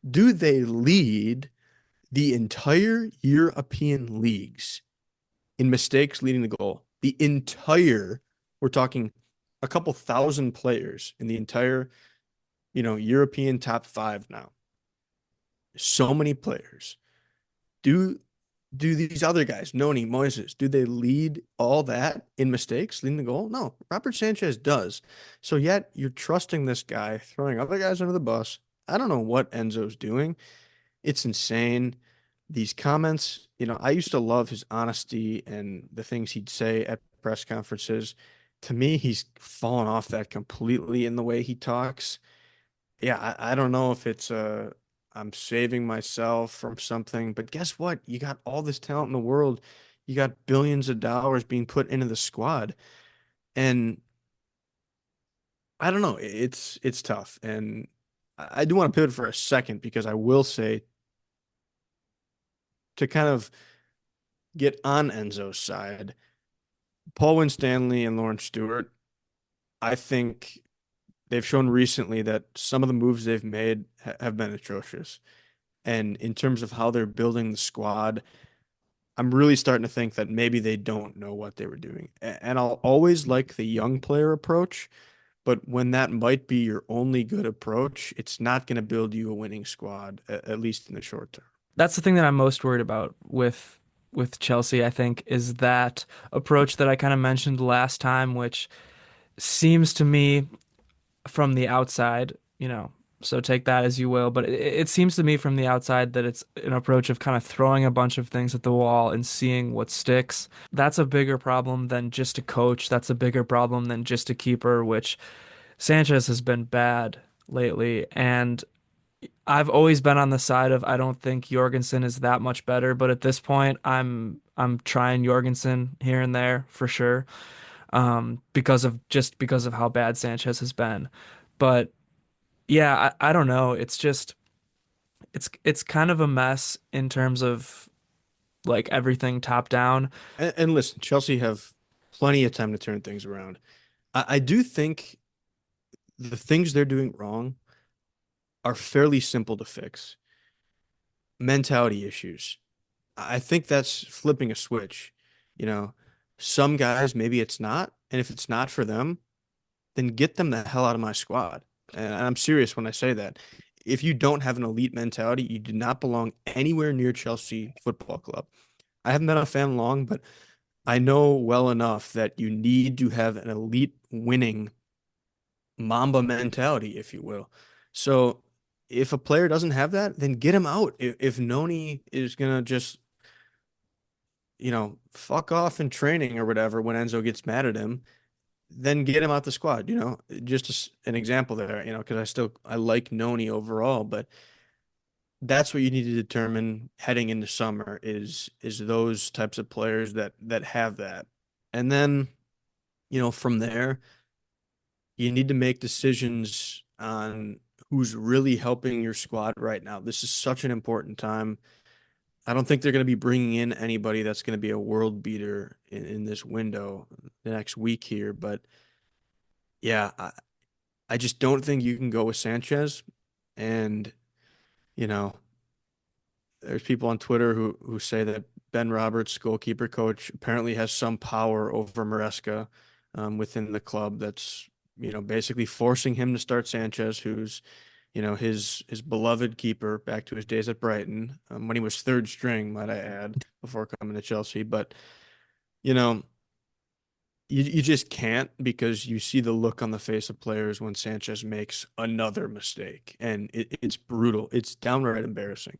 Do they lead the entire European leagues in mistakes leading the goal? We're talking a couple thousand players in the entire, European top five now. So many players. Do do these other guys, Noni, Moises, do they lead all that in mistakes, leading the goal? No, Robert Sanchez does. So yet you're trusting this guy, throwing other guys under the bus. I don't know what Enzo's doing. It's insane. These comments, I used to love his honesty and the things he'd say at press conferences. To me, he's fallen off that completely in the way he talks. Yeah, I don't know if it's I'm saving myself from something, but guess what? You got all this talent in the world. You got billions of dollars being put into the squad. And I don't know, it's tough. And I do want to pivot for a second because I will say to kind of get on Enzo's side, Paul Winstanley and Lawrence Stewart, I think they've shown recently that some of the moves they've made have been atrocious. And in terms of how they're building the squad, I'm really starting to think that maybe they don't know what they were doing. And I'll always like the young player approach, but when that might be your only good approach, it's not going to build you a winning squad, at least in the short term. That's the thing that I'm most worried about with Chelsea, I think, is that approach that I kind of mentioned last time, which seems to me from the outside, so take that as you will, but it seems to me from the outside that it's an approach of kind of throwing a bunch of things at the wall and seeing what sticks. That's a bigger problem than just a coach. That's a bigger problem than just a keeper, which Sanchez has been bad lately. And I've always been on the side of I don't think Jorgensen is that much better, but at this point I'm trying Jorgensen here and there for sure. Because of how bad Sanchez has been. But yeah, I don't know. It's kind of a mess in terms of like everything top down. And listen, Chelsea have plenty of time to turn things around. I do think the things they're doing wrong are fairly simple to fix. Mentality issues. I think that's flipping a switch. You know, some guys, maybe it's not. And if it's not for them, then get them the hell out of my squad. And I'm serious when I say that. If you don't have an elite mentality, you do not belong anywhere near Chelsea Football Club. I haven't been a fan long, but I know well enough that you need to have an elite winning Mamba mentality, if you will. So if a player doesn't have that, then get him out. If Noni is gonna just, fuck off in training or whatever when Enzo gets mad at him, then get him out the squad. Just an example there. Because I like Noni overall, but that's what you need to determine heading into summer is those types of players that have that, and then from there you need to make decisions on who's really helping your squad right now. This is such an important time. I don't think they're going to be bringing in anybody that's going to be a world beater in this window the next week here. But yeah, I just don't think you can go with Sanchez. And, you know, there's people on Twitter who say that Ben Roberts, goalkeeper coach, apparently has some power over Maresca within the club that's, basically forcing him to start Sanchez, who's, his beloved keeper back to his days at Brighton, when he was third string, might I add, before coming to Chelsea. But, you know, you just can't because you see the look on the face of players when Sanchez makes another mistake, and it's brutal. It's downright embarrassing.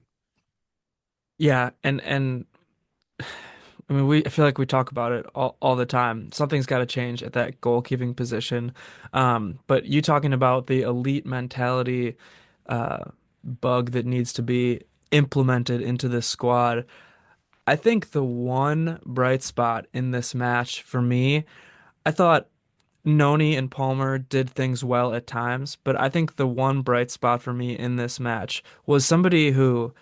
Yeah, and I mean, I feel like we talk about it all the time. Something's got to change at that goalkeeping position. But you talking about the elite mentality uh, bug that needs to be implemented into this squad. I think the one bright spot in this match for me, I thought Noni and Palmer did things well at times, but I think the one bright spot for me in this match was somebody who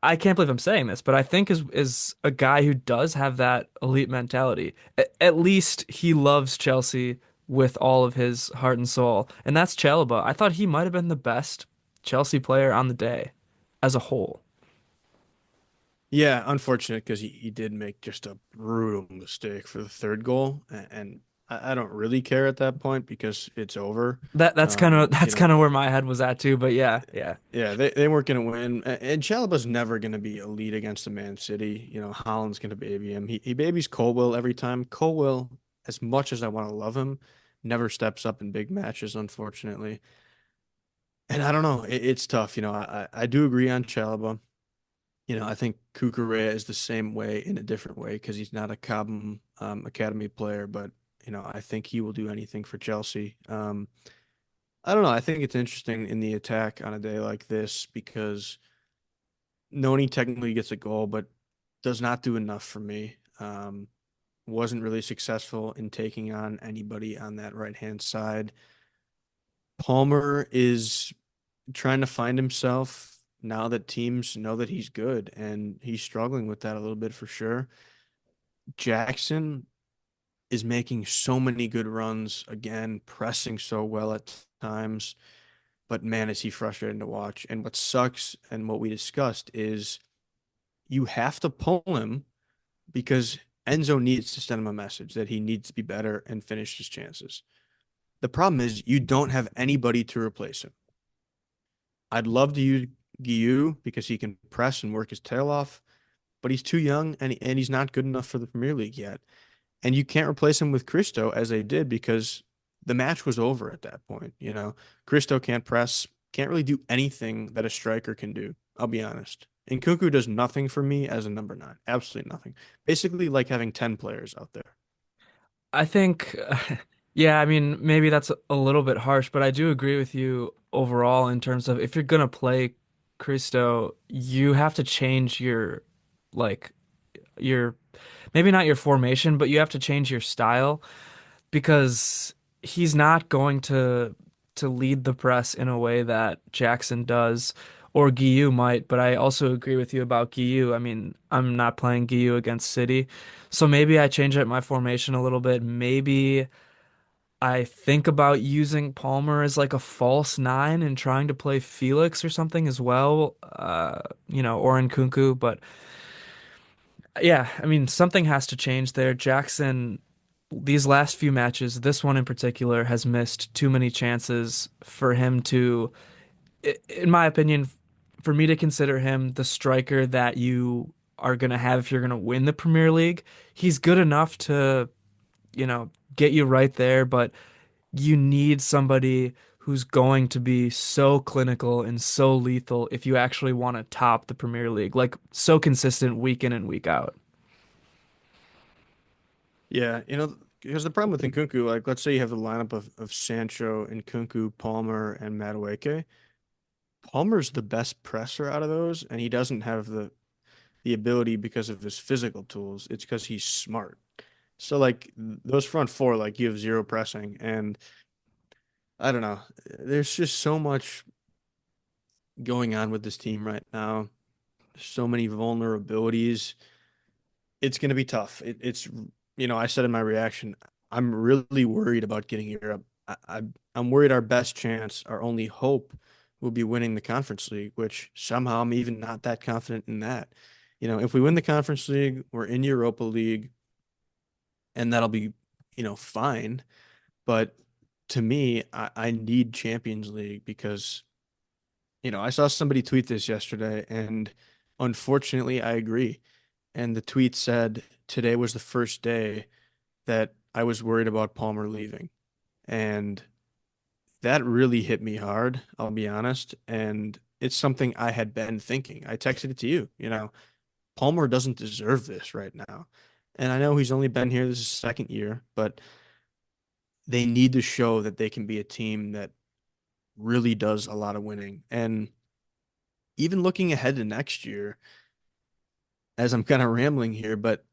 I can't believe I'm saying this, but I think is a guy who does have that elite mentality. At least he loves Chelsea with all of his heart and soul, and that's Chalobah. I thought he might have been the best Chelsea player on the day as a whole. Yeah, unfortunate because he did make just a brutal mistake for the third goal, and I don't really care at that point because it's over. That's kind of You that's know, kind of where my head was at too. But yeah, yeah. yeah, they weren't going to win, and Chalobah's never going to be elite against a Man City. Holland's going to baby him. He babies Colwill every time. Colwill, as much as I want to love him, never steps up in big matches, unfortunately. And I don't know, it's tough. I do agree on Chalobah. I think Cucurella is the same way in a different way because he's not a Cobham Academy player, but I think he will do anything for Chelsea. I don't know. I think it's interesting in the attack on a day like this because Noni technically gets a goal, but does not do enough for me. Wasn't really successful in taking on anybody on that right hand side. Palmer is trying to find himself now that teams know that he's good, and he's struggling with that a little bit for sure. Jackson is making so many good runs again, pressing so well at times, but man, is he frustrating to watch. And what sucks, and what we discussed, is you have to pull him because Enzo needs to send him a message that he needs to be better and finish his chances. The problem is you don't have anybody to replace him. I'd love to use Guiu because he can press and work his tail off, but he's too young and he's not good enough for the Premier League yet. And you can't replace him with Cristo as they did because the match was over at that point. Cristo can't press, can't really do anything that a striker can do. I'll be honest. And Cuckoo does nothing for me as a number nine. Absolutely nothing. Basically, like having 10 players out there. I think, yeah, I mean, maybe that's a little bit harsh, but I do agree with you overall in terms of if you're gonna play Cristo, you have to change like, your, maybe not your formation, but you have to change your style because he's not going to lead the press in a way that Jackson does. Or Guiu might, but I also agree with you about Guiu. I mean, I'm not playing Guiu against City, so maybe I change up my formation a little bit. Maybe I think about using Palmer as like a false nine and trying to play Felix or something as well, or Nkunku. But yeah, I mean, something has to change there. Jackson, these last few matches, this one in particular, has missed too many chances for him to, in my opinion, for me to consider him the striker that you are going to have if you're going to win the Premier League. He's good enough to, get you right there, but you need somebody who's going to be so clinical and so lethal if you actually want to top the Premier League, like so consistent week in and week out. Yeah, because the problem with Nkunku, like let's say you have the lineup of Sancho, Nkunku, Palmer, and Madueke. Palmer's the best presser out of those, and he doesn't have the ability because of his physical tools. It's because he's smart. So like those front four, like you have zero pressing, and I don't know. There's just so much going on with this team right now. So many vulnerabilities. It's going to be tough. I said in my reaction, I'm really worried about getting Europe. I'm worried our best chance, our only hope, will be winning the Conference League, which somehow I'm even not that confident in that. If we win the Conference League, we're in Europa League, and that'll be, fine. But to me, I need Champions League because, I saw somebody tweet this yesterday, and unfortunately, I agree. And the tweet said, today was the first day that I was worried about Palmer leaving. And that really hit me hard, I'll be honest. And it's something I had been thinking. I texted it to you, Palmer doesn't deserve this right now. And I know he's only been here this is his second year, but they need to show that they can be a team that really does a lot of winning. And even looking ahead to next year, as I'm kind of rambling here, but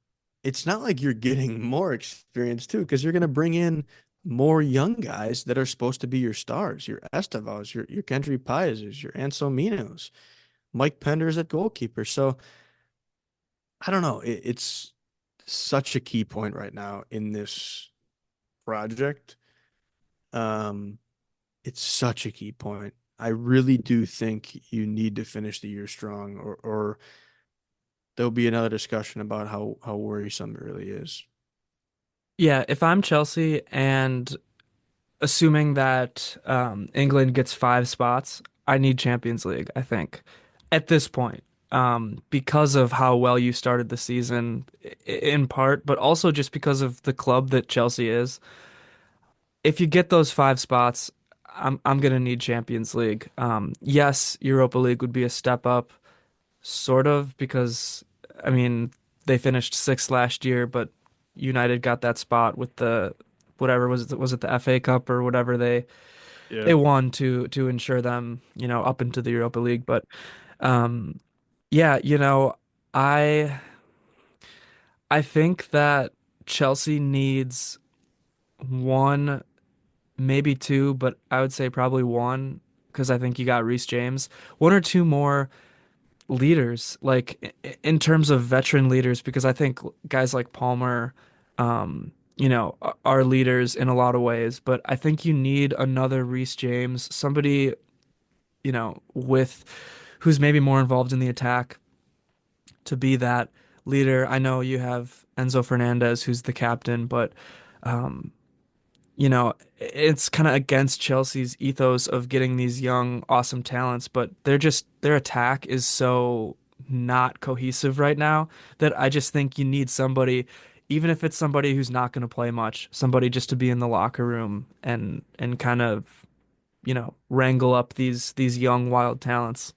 it's not like you're getting more experience too, because you're going to bring in more young guys that are supposed to be your stars, your Estevos, your Kendry Paezes, your Anselminos, Mike Penders at goalkeeper. So I don't know. It's such a key point right now in this project. Um, it's such a key point. I really do think you need to finish the year strong, or there'll be another discussion about how worrisome it really is. Yeah, if I'm Chelsea and assuming that England gets 5 spots, I need Champions League, I think, at this point. Because of how well you started the season, in part, but also just because of the club that Chelsea is. If you get those 5 spots, I'm gonna need Champions League. Yes, Europa League would be a step up, sort of, because I mean they finished sixth last year, but United got that spot with the whatever was it the FA Cup or whatever they Yeah. won to ensure them, up into the Europa League. But um, yeah, I I think that Chelsea needs one, maybe two, but I would say probably one because I think you got Reece James, one or two more leaders, like in terms of veteran leaders, because I think guys like Palmer, are leaders in a lot of ways, but I think you need another Reece James, somebody, with who's maybe more involved in the attack to be that leader. I know you have Enzo Fernandez, who's the captain, but um, it's kind of against Chelsea's ethos of getting these young, awesome talents, but their attack is so not cohesive right now that I just think you need somebody, even if it's somebody who's not going to play much, somebody just to be in the locker room and kind of, wrangle up these young, wild talents.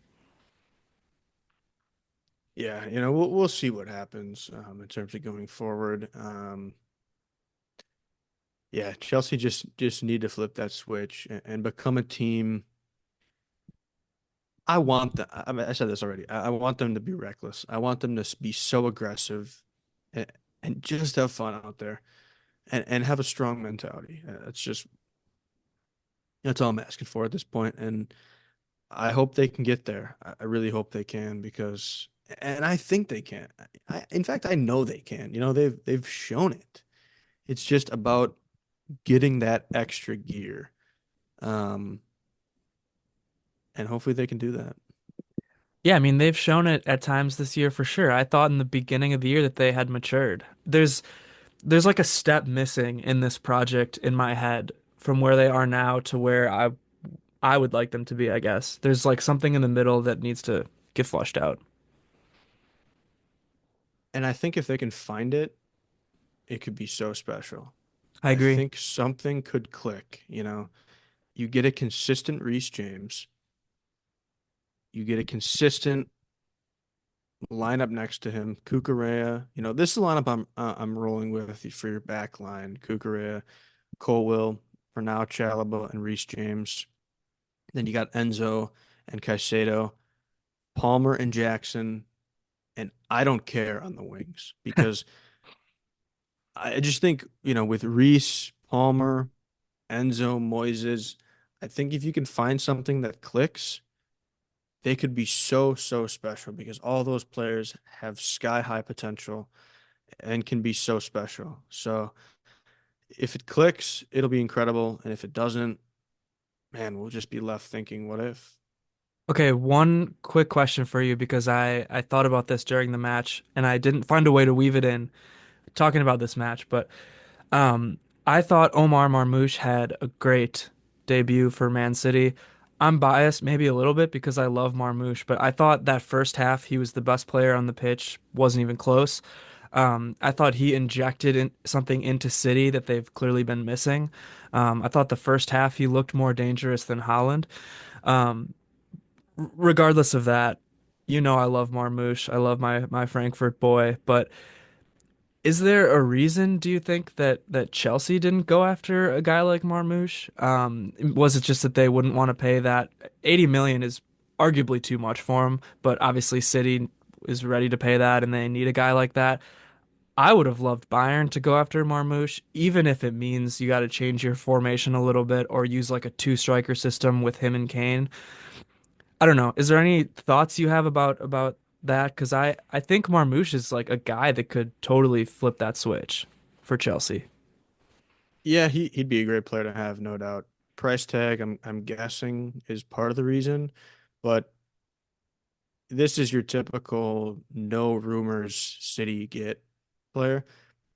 Yeah, we'll see what happens in terms of going forward. Yeah, Chelsea just need to flip that switch and become a team. I want them. I mean, I said this already. I want them to be reckless. I want them to be so aggressive and, and just have fun out there and have a strong mentality. That's all I'm asking for at this point. And I hope they can get there. I really hope they can because, and I think they can. In fact, I know they can. They've shown it. It's just about getting that extra gear. Um, and hopefully they can do that. Yeah, I mean, they've shown it at times this year for sure. I thought in the beginning of the year that they had matured. There's like a step missing in this project in my head from where they are now to where I would like them to be, I guess. There's like something in the middle that needs to get flushed out. And I think if they can find it, it could be so special. I I agree. think something could click. You get a consistent Reece James, you get a consistent lineup next to him, Kukurea. This is the lineup I'm rolling with for your back line. Kukurea, Colwill, for now Chalaba and Reece James. Then you got Enzo and Caicedo, Palmer and Jackson, and I don't care on the wings because I just think, with Reece, Palmer, Enzo, Moises, I think if you can find something that clicks, they could be so, so special because all those players have sky high potential and can be so special. So if it clicks, it'll be incredible. And if it doesn't, man, we'll just be left thinking, what if? Okay, one quick question for you because I thought about this during the match and I didn't find a way to weave it in talking about this match, but um I thought Omar Marmoush had a great debut for Man City. I'm biased maybe a little bit because I love Marmoush, but I thought that first half he was the best player on the pitch, wasn't even close. I thought he injected something into City that they've clearly been missing. I thought the first half he looked more dangerous than Haaland. Um, Regardless of that, you know I love Marmoush. I love my Frankfurt boy, but is there a reason, do you think, that Chelsea didn't go after a guy like Marmoush? Was it just that they wouldn't want to pay that 80 million is arguably too much for him, but obviously City is ready to pay that and they need a guy like that. I would have loved Bayern to go after Marmoush, even if it means you got to change your formation a little bit or use like a two striker system with him and Kane. I don't know. Is there any thoughts you have about that? Because I think Marmoush is like a guy that could totally flip that switch for Chelsea. Yeah, he'd be a great player to have, no doubt. Price tag, I'm guessing, is part of the reason, but this is your typical no rumors City get player.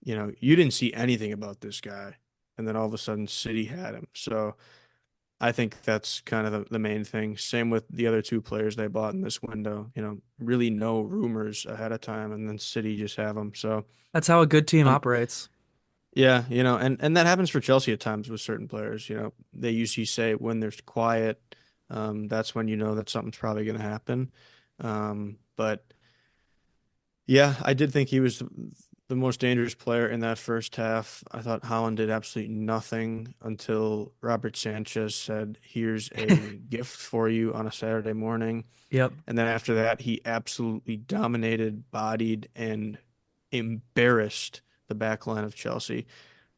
You know, you didn't see anything about this guy, and then all of a sudden City had him. So I think that's kind of the main thing. Same with the other two players they bought in this window. You know, really no rumors ahead of time, and then City just have them. So, That's how a good team um, operates. yeah, you know, and that happens for Chelsea at times with certain players. You know, they usually say when there's quiet, that's when you know that something's probably going to happen. But yeah, I did think he was the most dangerous player in that first half. I thought Holland did absolutely nothing until Robert Sanchez said, "Here's a gift for you on a Saturday morning." Yep. And then after that, he absolutely dominated, bodied, and embarrassed the back line of Chelsea.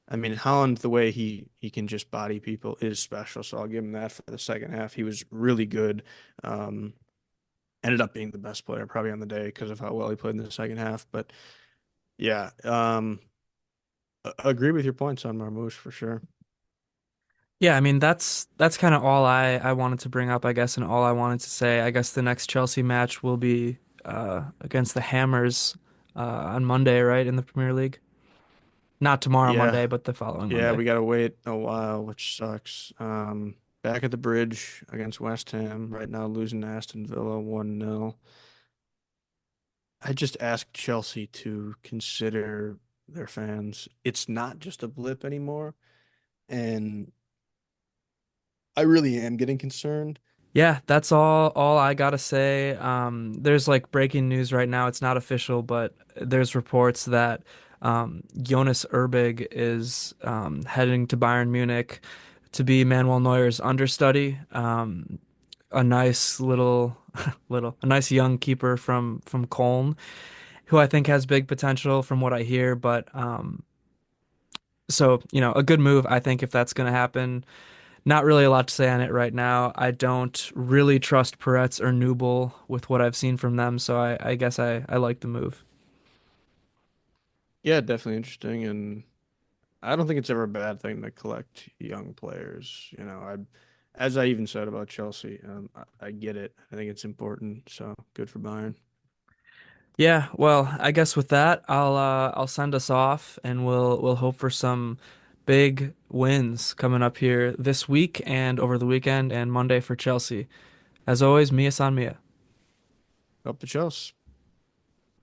I mean, Holland, the way he can just body people is special. So I'll give him that for the second half. He was really good. Um, Ended up being the best player probably on the day because of how well he played in the second half. But yeah, agree with your points on Marmoush for sure. Yeah, I mean that's kind of all I wanted to bring up, I guess, and all I wanted to say. I guess the next Chelsea match will be against the Hammers on Monday, right, in the Premier League. Not tomorrow Yeah, Monday, but the following yeah, Monday. we gotta wait a while, which sucks. Back at the bridge against West Ham right now, losing to Aston Villa 1-0. I just ask Chelsea to consider their fans. It's not just a blip anymore, and I really am getting concerned. Yeah, that's all I gotta say. There's like breaking news right now. It's not official, but there's reports that Jonas Erbig is heading to Bayern Munich to be Manuel Neuer's understudy. A nice a nice young keeper from Köln, who I think has big potential from what I hear. But so you know, a good move I think if that's gonna happen. Not really a lot to say on it right now. I don't really trust Peretz or Nubel with what I've seen from them, so I guess I like the move. Yeah, definitely interesting, and I don't think it's ever a bad thing to collect young players. You know, as I even said about Chelsea, I get it. I think it's important. So good for Bayern. Yeah, well, I guess with that, I'll send us off and we'll hope for some big wins coming up here this week and over the weekend and Monday for Chelsea. As always, Mia San Mia. Up the Chelsea.